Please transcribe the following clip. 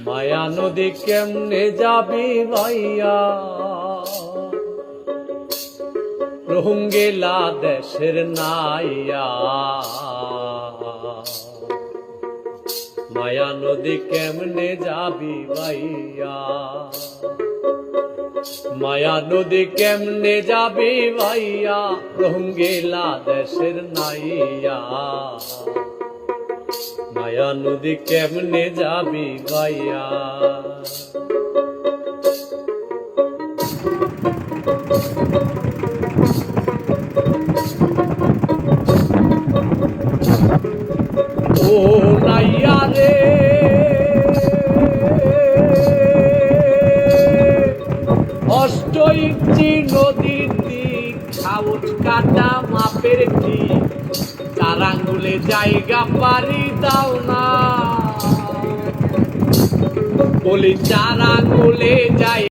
মায়া নদী কেমনে যাবি ভাইয়া, রঙ্গিলা দেশের নাইয়া। মায়া নদী কেমনে যাবি ভাইয়া, মায়া নদী কেমনে যাবি ভাইয়া, রঙ্গিলা দেশের নাইয়া। মায়া নদী কেমনে যাবি ভাইয়া। ও নাইয়া রে অষ্ট ইঞ্চি নদীর দিক, খাউট কাটা মাপের ঠিক, 4 আঙ্গুলে জায়গা পারি দাও না, বলি 4 আঙ্গুলে যাই